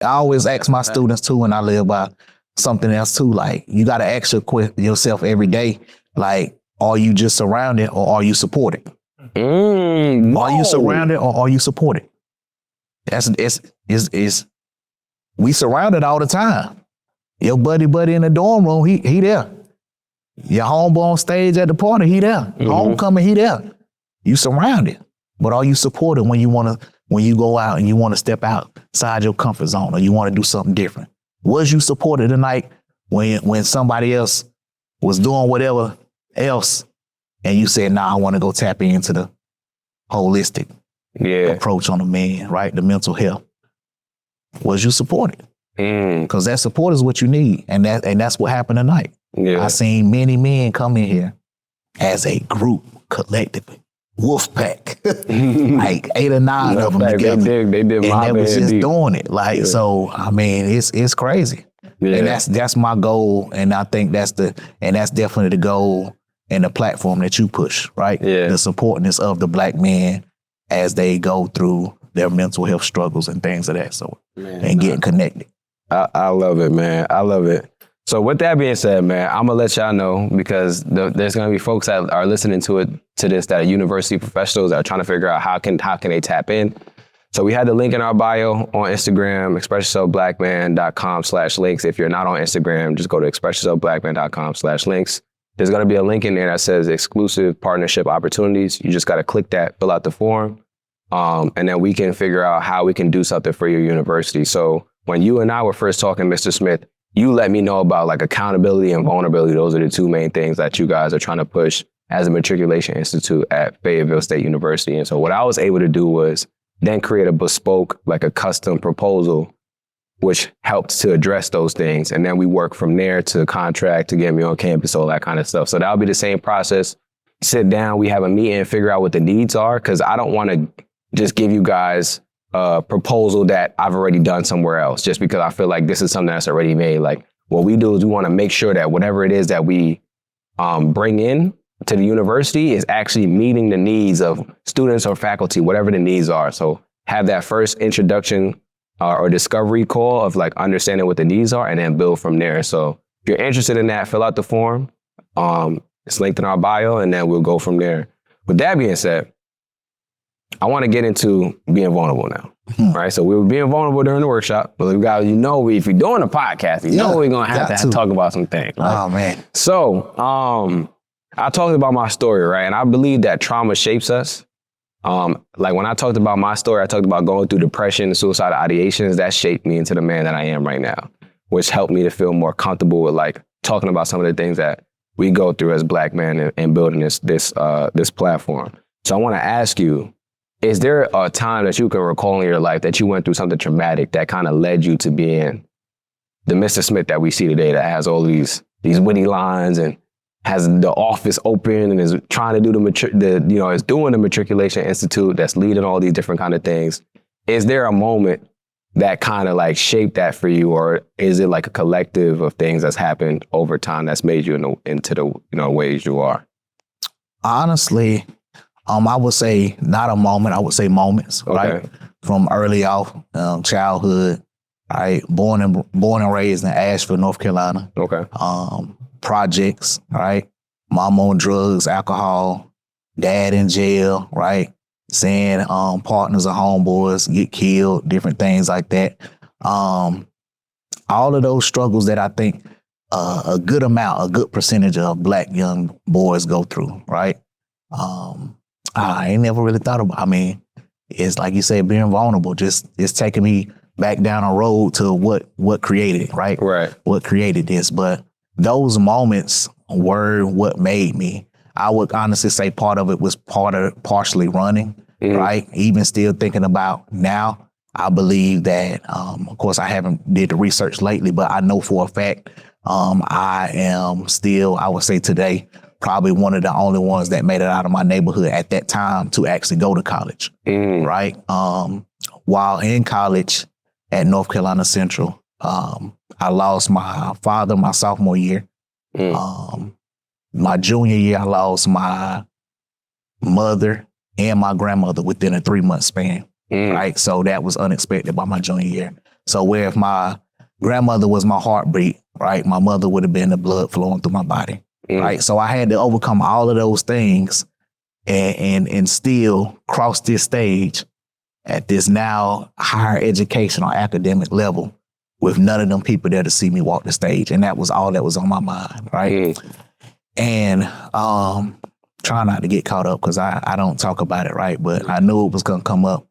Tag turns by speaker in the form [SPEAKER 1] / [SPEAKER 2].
[SPEAKER 1] I always ask my students too, and I live by something else too. Like, you got to ask yourself every day, like, are you just surrounded or are you supported? Are you surrounded or are you supported? We surrounded all the time. Your buddy in the dorm room, he there. Your homeboy on stage at the party, he there. Homecoming, he there. You surrounded, but are you supported when you go out and you want to step outside your comfort zone or you want to do something different? Was you supported tonight when somebody else was doing whatever else and you said, nah, I want to go tap into the holistic approach on the man, right? The mental health. Was you supported? Because that support is what you need. And that's what happened tonight. I seen many men come in here as a group, collectively. Wolf pack, like 8 or 9 of them together. They did, and they was just doing it. Like, so, I mean, it's crazy. And that's my goal. And I think that's definitely the goal and the platform that you push, right? The supportness of the Black men as they go through their mental health struggles and things of that sort, and getting connected.
[SPEAKER 2] I love it, man. I love it. So with that being said, man, I'm gonna let y'all know, because there's gonna be folks that are listening to this that are university professionals that are trying to figure out how can they tap in. So we had the link in our bio on Instagram, expressyourselfblackman.com/links. If you're not on Instagram, just go to expressyourselfblackman.com/links. There's gonna be a link in there that says exclusive partnership opportunities. You just gotta click that, fill out the form, and then we can figure out how we can do something for your university. So when you and I were first talking, Mr. Smith, you let me know about like accountability and vulnerability. Those are the two main things that you guys are trying to push as a Matriculation Institute at Fayetteville State University. And so what I was able to do was then create a bespoke, like a custom proposal, which helped to address those things. And then we work from there to contract, to get me on campus, all that kind of stuff. So that'll be the same process. Sit down, we have a meeting, figure out what the needs are, because I don't want to just give you guys a proposal that I've already done somewhere else, just because I feel like this is something that's already made. Like, what we do is we want to make sure that whatever it is that we bring in to the university is actually meeting the needs of students or faculty, whatever the needs are. So have that first introduction or discovery call of like understanding what the needs are, and then build from there. So if you're interested in that, fill out the form. It's linked in our bio, and then we'll go from there. With that being said, I want to get into being vulnerable now, right? So we were being vulnerable during the workshop, but we got, if you're doing a podcast, we're going to have to talk about some things. Right?
[SPEAKER 1] Oh, man.
[SPEAKER 2] So I talked about my story, right? And I believe that trauma shapes us. Like when I talked about my story, I talked about going through depression and suicidal ideations. That shaped me into the man that I am right now, which helped me to feel more comfortable with like talking about some of the things that we go through as Black men and building this platform. So I want to ask you, is there a time that you can recall in your life that you went through something traumatic that kind of led you to being the Mr. Smith that we see today, that has all these witty lines and has the office open and is trying to do is doing the Matriculation Institute, that's leading all these different kind of things? Is there a moment that kind of like shaped that for you, or is it like a collective of things that's happened over time that's made you into the ways you are?
[SPEAKER 1] Honestly, I would say not a moment. I would say moments, right? From early off, childhood. Right, born and raised in Asheville, North Carolina. Projects, right? Mom on drugs, alcohol, dad in jail, right? Seeing partners or homeboys get killed, different things like that. All of those struggles that I think a good percentage of Black young boys go through, right? I ain't never really thought about, it's like you said, being vulnerable, it's taking me back down a road to what created it, right?
[SPEAKER 2] Right.
[SPEAKER 1] What created this. But those moments were what made me. I would honestly say part of it was partially running, right? Even still thinking about now, I believe that, of course, I haven't did the research lately, but I know for a fact, I am still, I would say today, probably one of the only ones that made it out of my neighborhood at that time to actually go to college, right? While in college at North Carolina Central, I lost my father my sophomore year. My junior year, I lost my mother and my grandmother within a 3-month span, right? So that was unexpected by my junior year. So where if my grandmother was my heartbeat, right, my mother would have been the blood flowing through my body, right? So I had to overcome all of those things and still cross this stage at this now higher educational academic level with none of them people there to see me walk the stage. And that was all that was on my mind, right? And try not to get caught up because I don't talk about it, right? But I knew it was gonna come up.